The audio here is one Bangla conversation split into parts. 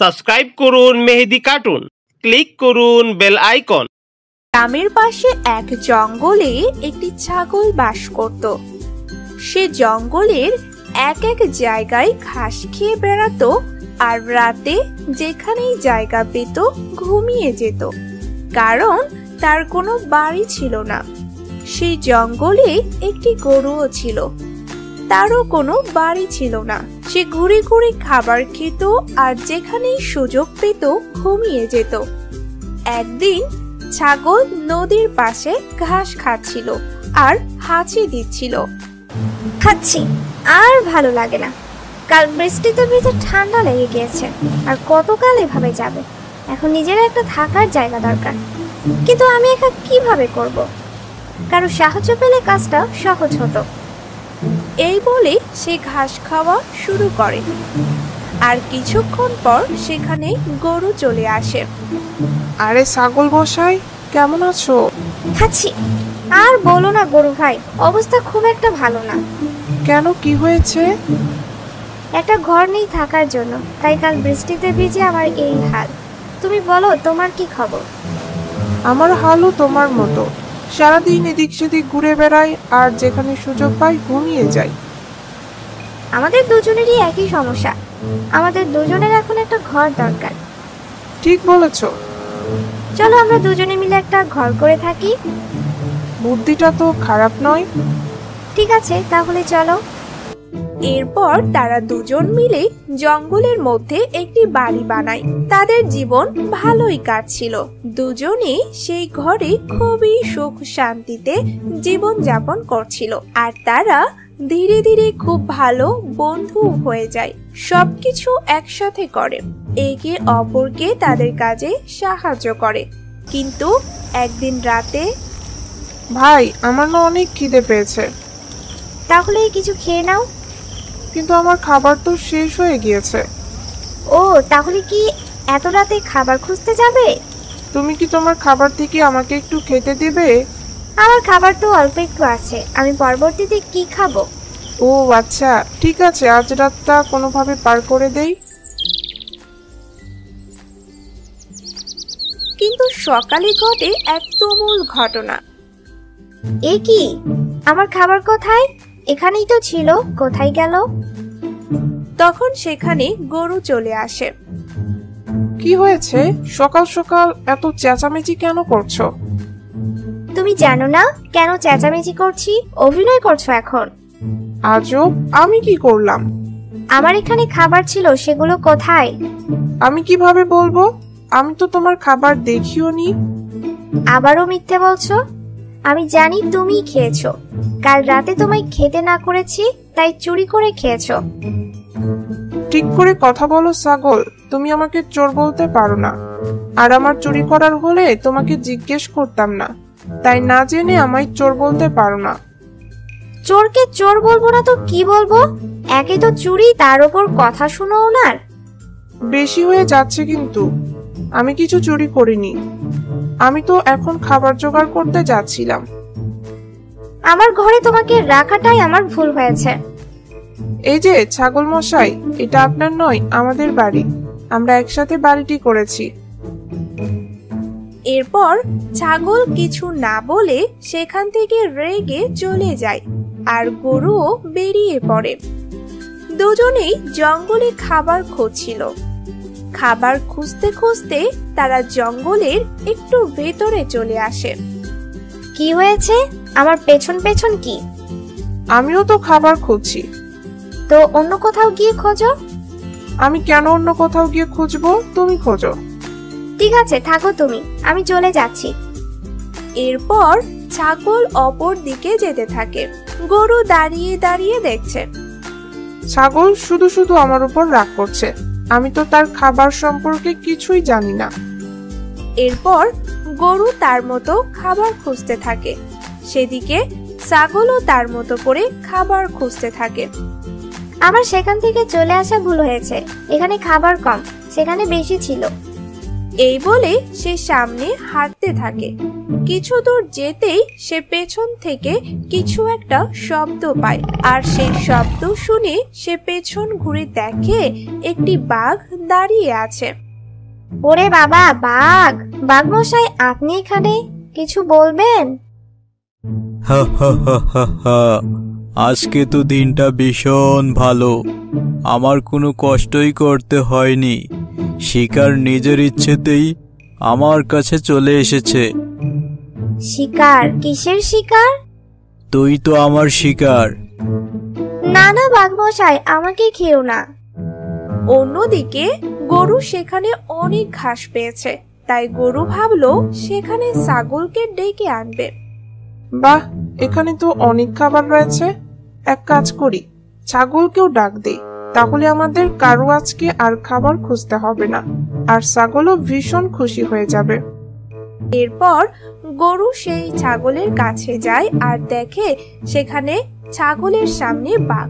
সাবস্ক্রাইব করুন মেহেদি কার্টুন, ক্লিক করুন বেল আইকন। গ্রামের পাশে এক জঙ্গলে একটি ছাগল বাস করত। সে জঙ্গলের এক এক জায়গায় ঘাস খেয়ে বেড়াতো আর রাতে যেখানেই জায়গা পেত ঘুমিয়ে যেত, কারণ তার কোনো বাড়ি ছিল না। সেই জঙ্গলে একটি গরুও ছিল, তারও কোনো বাড়ি ছিল না। সে ঘুরে ঘুরে খাবার খেত আর যেখানেই সুযোগ পেত ঘুমিয়ে যেত। একদিন ছাগল নদীর পাশে ঘাস খাচ্ছিল আর হাঁচি দিচ্ছিল। খাচ্ছি, আর ভালো লাগে না। কাল বৃষ্টিতে ভিজে ঠান্ডা লেগে গিয়েছে, আর কতকাল এভাবে যাবে। এখন নিজের একটা থাকার জায়গা দরকার, কিন্তু আমি একা কিভাবে করব? কারো সাহায্য পেলে কাজটা সহজ হতো। এই বলে সে ঘাস খাওয়া শুরু করে। আর কিছুক্ষণ পর সেখানে গরু চলে আসে। আরে ছাগল মশাই, কেমন আছো? খাচ্ছি, আর বলো না গরু ভাই, অবস্থা খুব একটা ভালো না। কেন, কি হয়েছে? একটা ঘর নেই থাকার জন্য, তাই কাল বৃষ্টিতে ভিজে আমার এই হাল। তুমি বলো, তোমার কি খবর? আমার হালও তোমার মতো। সারাদিন এদিক সেদিক ঘুরে বেড়াই আর যেখানে সুযোগ পাই ঘুমিয়ে যাই। আমাদের দুজনেরই একই সমস্যা। আমাদের দুজনের এখন একটা ঘর দরকার। ঠিক বলেছ। চলো আমরা দুজনে মিলে একটা ঘর করে থাকি। বুদ্ধিটা তো খারাপ নয়। ঠিক আছে, তাহলে চলো। এরপর তারা দুজন মিলে জঙ্গলের মধ্যে একটি বাড়ি বানায়। তাদের জীবন ভালোই কাটছিল। দুজনে সেই ঘরে খুবই সুখ শান্তিতে জীবন যাপন করছিল। আর তারা ধীরে ধীরে খুব ভালো বন্ধু হয়ে যায়। সবকিছু একসাথে করে, একে অপরকে তাদের কাজে সাহায্য করে। কিন্তু একদিন রাতে, ভাই, আমার না অনেক খিদে পেয়েছে। তাহলে কিছু খেয়ে নাও। কিন্তু আমার খাবার তো শেষ হয়ে গিয়েছে। ও, তাহলে কি এত রাতে খাবার খুঁজতে যাবে? তুমি কি তোমার খাবার থেকে আমাকে একটু খেতে দেবে? আমার খাবার তো অল্প একটু আছে, আমি পরবর্তীতে কি খাবো? ও আচ্ছা, ঠিক আছে, আজ রাতটা কোনোভাবে পার করে দেই। কিন্তু সকালে ঘটে এক তুমুল ঘটনা। এ কি, আমার খাবার কোথায়? এখানেই তো ছিল, কোথায় গেল? তখন সেখানে গরু চলে আসে। কি হয়েছে? সকাল সকাল এত চেঁচামেচি কেন করছো? তুমি জানো না কেন চেঁচামেচি করছি? অভিনয় করছো এখন। আজব, আমি কি করলাম? আমার এখানে খাবার ছিল, সেগুলো কোথায়? আমি কিভাবে বলবো? আমি তো তোমার খাবার দেখিও নি। আবারও মিথ্যে বলছো। আমি জানি তুমি খেয়েছো। কাল রাতে তোমায় খেতে না করেছি, তাই চুরি করে খেয়েছো। ঠিক করে কথা বলো ছাগল, তুমি আমাকে চোর বলতে পারো না। আর আমার চুরি করার হলে তোমাকে জিজ্ঞেস করতাম না, তাই না জেনে আমায় চোর বলতে পারো না। চোরকে চোর বলবো না তো কি বলবো? একে তো চুরি, তার উপর কথা শুনো ওনার। বেশি হয়ে যাচ্ছে কিন্তু। আমি কিছু চুরি করিনি। আমি তো এখন খাবার জোগাড় করতে যাচ্ছিলাম। আমার ঘরে তোমাকে রাখাটাই আমার ভুল হয়েছে। এই যে ছাগল মশাই, এটা আপনার নয়, আমাদের বাড়ি। আমরা একসাথে বাড়িটি করেছি। এরপর ছাগল কিছু না বলে সেখান থেকে রেগে চলে যায় আর গরুও বেরিয়ে পড়ে। দুজনেই জঙ্গলে খাবার খুঁজছিল। খাবার খুঁজতে খুঁজতে তারা জঙ্গলের একটু ভেতরে চলে আসে। কি হয়েছে? আমার পেছন পেছন কি? আমিও তো খাবার খুঁজছি। তো অন্য কোথাও গিয়ে খোঁজো। আমি কেন অন্য কোথাও গিয়ে খুঁজবো? তুমি খোঁজো। ঠিক আছে, থাকো তুমি, আমি চলে যাচ্ছি। এরপর ছাগল অপর দিকে যেতে থাকে। গরু দাঁড়িয়ে দাঁড়িয়ে দেখছে। ছাগল শুধু শুধু আমার উপর রাগ করছে। আমি তো তার খাবার সম্পর্কে কিছুই জানি না। এরপর গরু তার মতো খাবার খুঁজতে থাকে। সেদিকে ছাগলও তার মতো করে খাবার খুঁজতে থাকে। আমার সেখান থেকে চলে আসা ভুল হয়েছে। এখানে খাবার কম, সেখানে বেশি ছিল। এই বলে সে সামনে হাঁটতে থাকে। কিছু দূর যেতেই সে পেছন থেকে কিছু একটা শব্দ পায়, আর সেই শব্দ শুনে সে পেছন ঘুরে দেখে একটি বাঘ দাঁড়িয়ে আছে। ওরে বাবা, বাঘ! বাঘ মশাই, আপনি এখানে কিছু বলবেন? হা হা হা হা হা, আজকে তো দিনটা ভীষণ ভালো। আমার কোনো কষ্টই করতে হয়নি। শিকার নিজের ইচ্ছেতেই আমার কাছে চলে এসেছে। শিকার? কিসের শিকার? তুই তো আমার শিকার। না না বাঘ মশাই, আমাকে খেও না। অন্যদিকে গরু সেখানে অনেক ঘাস পেয়েছে, তাই গরু ভাবলো সেখানে ছাগলকে ডেকে আনবে। বাহ, এখানে তো অনেক খাবার রয়েছে। এক কাজ করি, ছাগলকেও ডাক দেই, তাহলে আমাদের কারো আজকে আর খাবার খুঁজতে হবে না, আর ছাগলও ভীষণ খুশি হয়ে যাবে। এরপর গরু সেই ছাগলের কাছে যায় আর দেখে সেখানে ছাগলের সামনে বাঘ।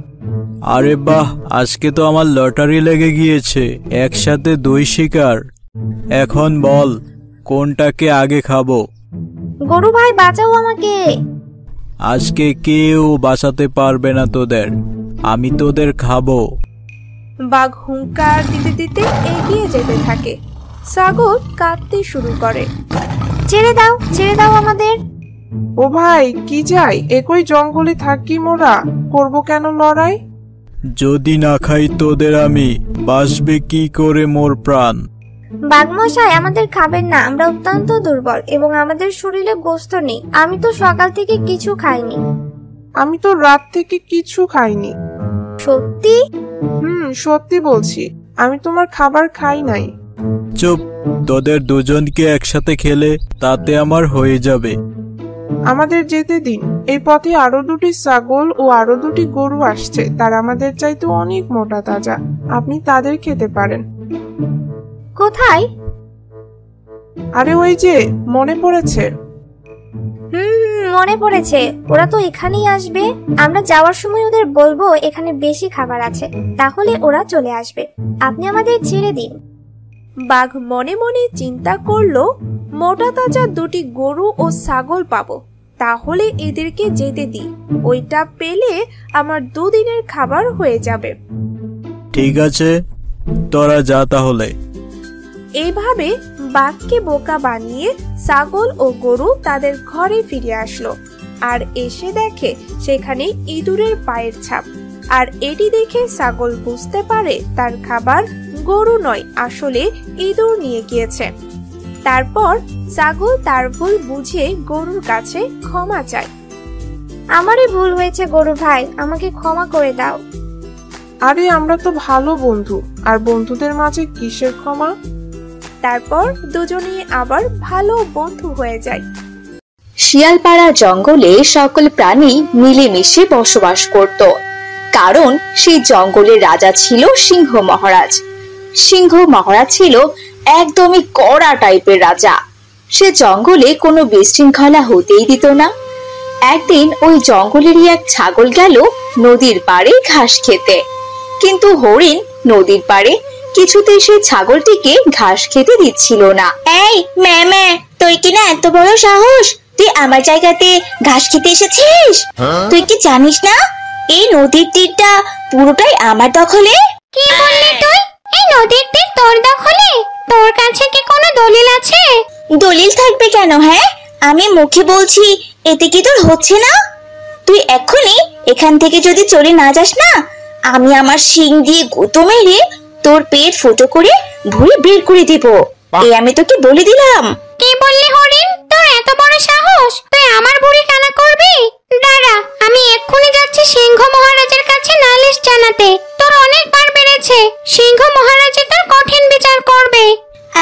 আরে বাহ, আজকে তো আমার লটারি লেগে গিয়েছে, একসাথে 2 শিকার। এখন বল, কোনটাকে আগে খাবো? গরু ভাই, বাঁচাও আমাকে। আজকে কেউ বাঁচাতে পারবে না তোদের, আমি তোদের খাবো। বাঘ হুঙ্কার দিতে দিতে এগিয়ে যেতে থাকে। ছাগল কাঁদতে শুরু করে। ছেড়ে দাও, ছেড়ে দাও আমাদের। ও ভাই, কি যাই, একই জঙ্গলে থাকি মোরা, করব কেন লড়াই? যদি না খাই তোদের আমি, বাঁচবে কি করে মোর প্রাণ? বাঘ মশাই, আমাদের খাবেন না, আমরা অত্যন্ত দুর্বল এবং আমাদের শরীরে গোস্ত নেই। আমি তো সকাল থেকে কিছু খাইনি। আমি তো রাত থেকে কিছু খাইনি। সত্যি? সত্যি বলছি, আমি তোমার খাবার খাই নাই। চুপ, তোদের দুজনকে একসাথে খেলে তাতে আমার হয়ে যাবে। আমাদের যেতে দিন, এই পথে আরো 2টি ছাগল ও আরো 2টি গরু আসছে, তারা আমাদের চাইতে অনেক মোটা তাজা, আপনি তাদের খেতে পারেন। কোথায়? আরে ওই যে, মনে পড়েছে? মনে পড়েছে, ওরা তো এখানেই আসবে। আমরা যাওয়ার সময় ওদের বলবো এখানে বেশি খাবার আছে, তাহলে ওরা চলে আসবে। আপনি আমাদের ছেড়ে দিন। বাঘ মনে মনে চিন্তা করলো, মোটা তাজা 2টি গরু ও ছাগল পাবো, তাহলে এদেরকে যেতে দিই, ওইটা পেলে আমার 2 দিনের খাবার হয়ে যাবে। ঠিক আছে, তোরা যা তাহলে। এইভাবে বাঘকে বোকা বানিয়ে ছাগল ও গরু তাদের ঘরে ফিরে আসলো, আর এসে দেখে সেখানে ইঁদুরের পায়ের ছাপ। আর এটি দেখে ছাগল বুঝতে পারে তার খাবার গরু নয়, আসলে ইঁদুর নিয়ে গিয়েছে। তারপর ছাগল তার ভুল বুঝে গরুর কাছে ক্ষমা চায়। আমারই ভুল হয়েছে গরু ভাই, আমাকে ক্ষমা করে দাও। আরে আমরা তো ভালো বন্ধু, আর বন্ধুদের মাঝে কিসের ক্ষমা? তারপর দুজনেই আবার ভালো বন্ধু হয়ে যায়। শিয়ালপাড়া জঙ্গলে সকল প্রাণী মিলেমিশে বসবাস করত, কারণ সেই জঙ্গলের রাজা ছিল সিংহ মহারাজ। সিংহ মহারাজ ছিল একদমই কড়া টাইপের রাজা। সে জঙ্গলে কোনো বিশৃঙ্খলা হতেই দিত না। একদিন ওই জঙ্গলেরই এক ছাগল গেল নদীর পাড়ে ঘাস খেতে, কিন্তু হরিণ নদীর পাড়ে কিছুতেই সেই ছাগলটিকে ঘাস খেতে দিচ্ছিল না। এই ম্যামে, তুই কি না এত বড় সাহস, তুই আমার জায়গাতে ঘাস খেতে এসেছিস? তুই কি জানিস না এই নদীর তীরটা পুরোটাই আমার দখলে? কি বললি তুই? এই নদীর তীর তোর দখলে? তোর কাছে কি কোনো দলিল আছে? দলিল থাকবে কেন? হ্যাঁ, আমি মুখে বলছি, এতে কি তোর হচ্ছে না? তুই এক্ষুনি এখান থেকে যদি চলে না যাস না, আমি আমার শিং দিয়ে গুঁতো মেরে তোর পেট ফুটো করে ভুঁড়ি বের করে দেব। এই আমি তোকে বলে দিলাম। কি বললি হরিণ? তোর এত বড় সাহস, তুই আমার ভুঁড়ি কানা করবি? দাঁড়া, আমি এক্ষুনি যাচ্ছি সিংহ মহারাজের কাছে নালিশ জানাতে। তোর অনেকবার বেড়েছে, সিংহ মহারাজই তোর কঠিন বিচার করবে।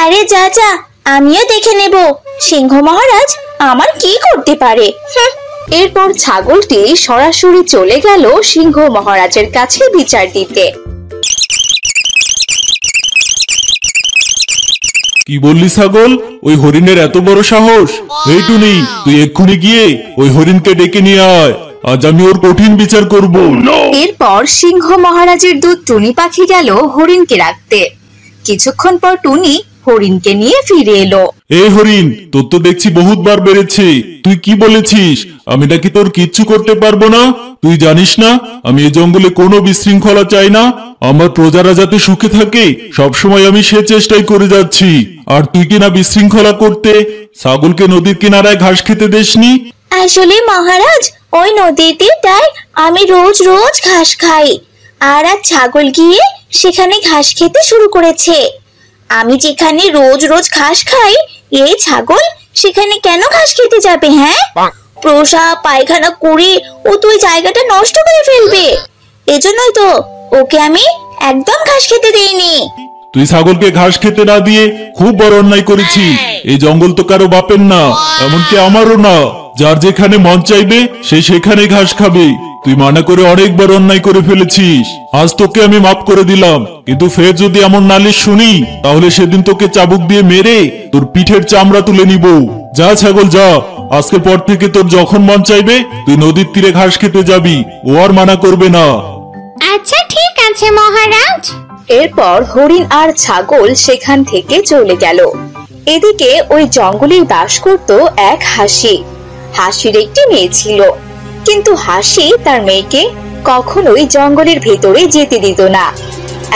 আরে যা যা, আমিও দেখে নেব সিংহ মহারাজ আমার কি করতে পারে। এরপর ছাগলটি সরাসরি চলে গেল সিংহ মহারাজের কাছে বিচার দিতে। কি বললি ছাগল? ওই হরিণের এত বড় সাহস? এই টুনি, তুই এক্ষুনি গিয়ে ওই হরিণকে ডেকে নিয়ে আয়, আজ আমি ওর কঠিন বিচার করব। এরপর সিংহ মহারাজের দূত টুনি পাখি গেল হরিণকে রাখতে। কিছুক্ষণ পর টুনি হরিণকে নিয়ে ফিরে এলো। এই হরিণ, তোর তো দেখছি বহুতবার বেড়েছে। তুই কি বলেছিস আমি নাকি তোর কিচ্ছু করতে পারবো না? তুই জানিস না আমি এই জঙ্গলে কোনো বিশৃঙ্খলা চাই না। আমার প্রজারা যাতে সুখে থাকে সবসময় আমি সে চেষ্টাই করে যাচ্ছি। আর তুই কিনা বিশৃঙ্খলা করতে ছাগলকে নদীর কিনারায় ঘাস খেতে দেসনি। আসলে মহারাজ, ওই নদীটিটায় আমি রোজ রোজ ঘাস খাই, আর আজ ছাগল গিয়ে সেখানে ঘাস খেতে শুরু করেছে। আমি যেখানে রোজ রোজ ঘাস খাই, এই ছাগল সেখানে কেন ঘাস খেতে যাবে? হ্যাঁ, প্রসাব পায়খানা করে ও তো ওই জায়গাটা নষ্ট করে ফেলবে। এজন্যই তো ওকে আমি একদম ঘাস খেতে দেইনি। তুই ছাগলকে ঘাস খেতে না দিয়ে খুব বড় অন্যায় করেছিস। এই জঙ্গল তো কারো বাপের না, এমনকি আমারও না। যার যেখানে মন চাইবে সে সেখানে ঘাস খাবে। তুই মানা করে অনেকবার অন্যায় করে ফেলেছিস। আজ তোকে আমি মাফ করে দিলাম, কিন্তু ফের যদি এমন নালিশ শুনি তাহলে সেদিন তোকে চাবুক দিয়ে মেরে তোর পিঠের চামড়া তুলে নিব। যা ছাগল যা, আজকের পর থেকে তোর যখন মন চাইবে তুই নদীর তীরে ঘাস খেতে যাবি, ও আর মানা করবে না। আচ্ছা ঠিক আছে মহারাজ। এরপর হরিণ আর ছাগল সেখান থেকে চলে গেল। এদিকে ওই জঙ্গলে বাস করত এক হাসি। হাসির একটি মেয়ে ছিল, কিন্তু হাসি তার মেয়েকে কখনোই জঙ্গলের ভেতরে যেতে দিত না।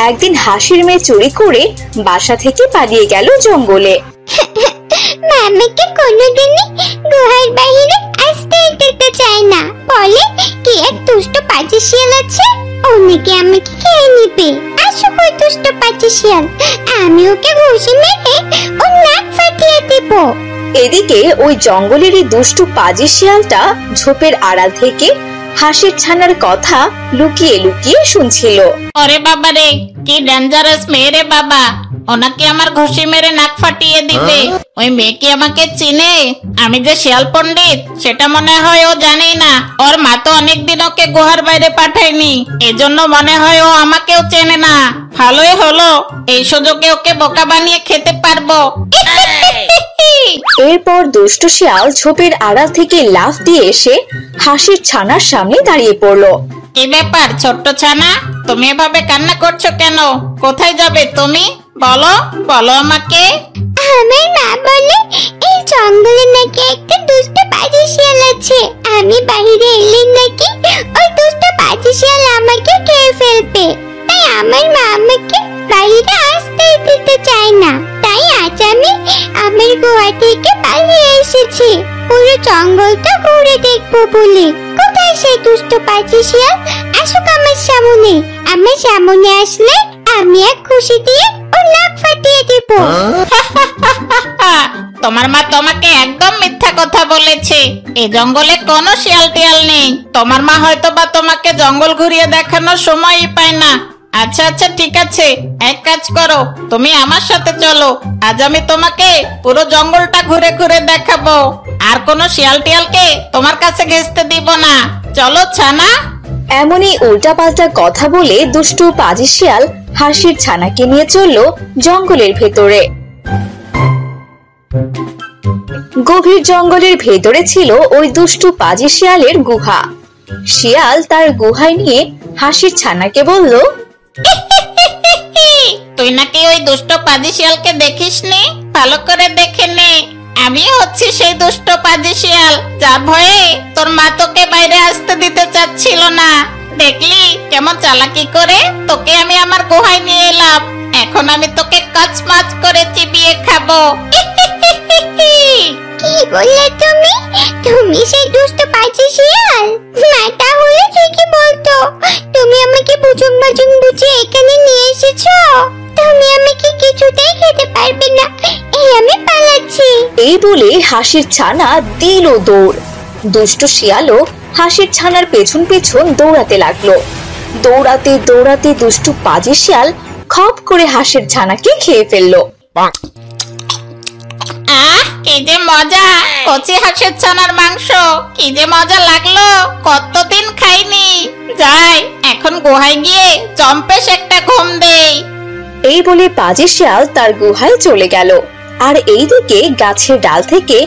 একদিন হাসির মেয়ে চুরি করে বাসা থেকে পালিয়ে গেল জঙ্গলে। মামাকে কোনোদিনই গুহার বাইরে আসতে দিতে চায় না, বলে কি এক দুষ্ট পাজি শিয়াল আছে, অনেকে আমাকে খেয়ে নিবে। আসো ওই দুষ্ট পাজি শিয়াল, আমি ওকে ঘুষি মেরে ওর নাক ফাটিয়ে দেব। এদিকে ওই জঙ্গলেরই দুষ্টু পাজি শিয়ালটা ঝোপের আড়াল থেকে হাসির ছানার কথা লুকিয়ে লুকিয়ে শুনছিল। ওরে বাবা রে, কি ডেঞ্জারাস মেয়ে রে বাবা, ওনাকে আমার ঘুষি মেরে নাক ফাটিয়ে দিবে। ওই মেয়ে কি আমাকে চিনে? আমি যে শিয়াল পণ্ডিত সেটা মনে হয় ও জানেই না। ওর মা তো অনেকদিন ওকে গুহার বাইরে পাঠায়নি, এজন্য মনে হয় ও আমাকেও চেনে না। ভালোই হলো, এই সুযোগে ওকে বোকা বানিয়ে খেতে পারবো। এরপর দুষ্ট শিয়াল ঝোপের আড়াল থেকে লাফ দিয়ে এসে হাসির ছানার সামনে দাঁড়িয়ে পড়লো। কি ব্যাপার ছোট্ট ছানা, তুমি এভাবে কান্না করছো কেন? কোথায় যাবে তুমি? বলো বলো আমাকে। আমার মা বলে এই জঙ্গলে নাকি একটা দুষ্ট পাজি শিয়াল আছে, আমি বাইরে এলে নাকি ওই দুষ্ট পাজি শিয়াল আমাকে খেয়ে ফেলবে। তাই আমার মা আমাকে বাইরে আসতে দিতে চায় না। তাই আজ আমি আমার গুহা থেকে পালিয়ে এসেছি পুরো জঙ্গলটা ঘুরে দেখবো বলে। কোথায় সেই দুষ্ট পাজি শিয়াল? আসুক আমার সামনে। আমার সামনে আসলে আমি এক খুশি দিয়ে ওর নাক ফাটিয়ে দেব। তোমার মা তোমাকে একদম মিথ্যা কথা বলেছে। এই জঙ্গলে কোনো শিয়াল টিয়াল নেই। তোমার মা হয়তো বা তোমাকে জঙ্গল ঘুরিয়ে দেখানোর সময়ই পায় না। আচ্ছা আচ্ছা ঠিক আছে, এক কাজ করো, তুমি আমার সাথে চলো। আজ আমি তোমাকে পুরো জঙ্গলটা ঘুরে ঘুরে দেখাবো, আর কোনো শিয়াল টিয়ালকে তোমার কাছে ঘেঁষতে দিব না। চলো ছানা। এমনই উল্টাপাল্টা কথা বলে দুষ্টু পাজি শিয়াল হাসির ছানাকে নিয়ে চলল জঙ্গলের ভেতরে। গভীর জঙ্গলের ভেতরে ছিল ওই দুষ্টু পাজি শিয়ালের গুহা। শিয়াল তার গুহায় নিয়ে হাসির ছানাকে বলল, তুই নাকি ওই দুষ্ট পাজি শিয়ালকে দেখিসনি? ভালো করে দেখে নে, আমি হচ্ছি সেই দুষ্ট পাজি শিয়াল যা ভয়ে তোর মা তোকে বাইরে আসতে দিতে চাচ্ছিল না। দেখলি কেমন চালাকি করে তোকে আমি আমার গুহায় নিয়ে এলাম। এখন আমি তোকে কচমাচ করে চিবিয়ে খাবো। কি বললে তুমি? তুমি সেই দুষ্ট পাজি শিয়াল? মাটা হলে ঠিকই বলতো। তুমি আমাকে বুঝুন বাজুন বুঝিয়ে এখানে নিয়ে এসেছো। তুমি আমাকে কিছুতেই খেতে পারবে না, এই আমি পালাচ্ছি। এই বলে হাসির ছানা দিল দৌড়। দুষ্ট শিয়ালও হাসির ছানার পেছন পেছন দৌড়াতে লাগলো। দৌড়াতে দৌড়াতে দুষ্টু পাজি শিয়াল খপ করে হাসির ছানাকে খেয়ে ফেললো। কি যে মজা, কচি হাঁসের ছানার মাংস, কি যে মজা লাগলো, কতদিন খাইনি। যাই এখন গুহায় গিয়ে চম্পেশ একটা ঘুম দেই। এই বলে পাজি শিয়াল তার গুহায় চলে গেল। আর এইদিকে গাছের ডাল থেকে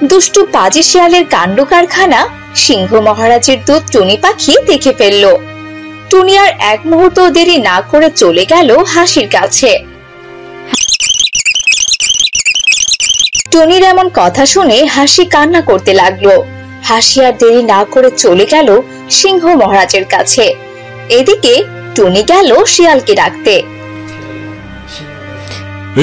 দুষ্টু পাজি শিয়ালের কাণ্ড কারখানা সিংহ মহারাজের দূত টুনি পাখি দেখে ফেললো। টুনি আর এক মুহূর্ত দেরি না করে চলে গেল হাসির কাছে। টুনির এমন কথা শুনে হাসি কান্না করতে লাগলো। হাসি আর দেরি না করে চলে গেল সিংহ মহারাজের কাছে। এদিকে টুনি গেল শিয়ালকে ডাকতে।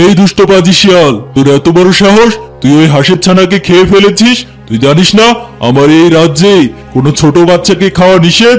এই দুষ্টপাজি শিয়াল, তোর এত বড় সাহস, তুই ওই হাঁসের ছানাকে খেয়ে ফেলেছিস? তুই জানিস না আমার এই রাজ্যে কোনো ছোট বাচ্চাকে খাওয়া নিষেধ?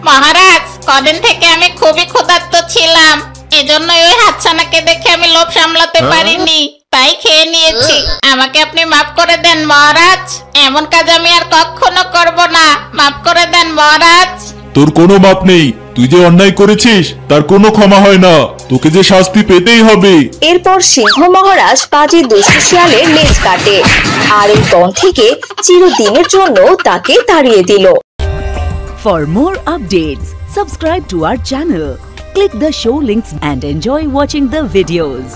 মহারাজ, কদিন থেকে আমি খুবই ক্ষুধার্ত ছিলাম, এজন্য ওই হাতছানাকে দেখে আমি লোভ সামলাতে পারিনি, তাই খেয়ে নিয়েছি। আমাকে আপনি মাফ করে দেন মহারাজ, এমন কাজ আমি আর কখনো করব না। মাফ করে দেন মহারাজ। তোর কোনো মাপ নেই, তুই যে অন্যায় করেছিস তার কোনো ক্ষমা হয় না, তোকে যে শাস্তি পেতেই হবে। এরপর সিংহ মহারাজ পাজি দুষ্ট শিয়ালের লেজ কাটে আর এই বন থেকে চিরদিনের জন্য তাকে তাড়িয়ে দিল। For more updates, subscribe to our channel, click the show links and enjoy watching the videos.